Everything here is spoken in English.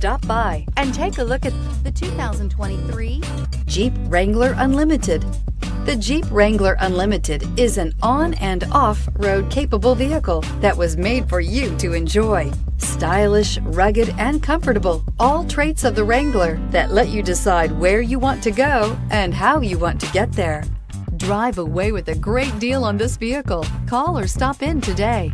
Stop by and take a look at the 2023 Jeep Wrangler Unlimited. The Jeep Wrangler Unlimited is an on- and off-road capable vehicle that was made for you to enjoy. Stylish, rugged, and comfortable, all traits of the Wrangler that let you decide where you want to go and how you want to get there. Drive away with a great deal on this vehicle. Call or stop in today.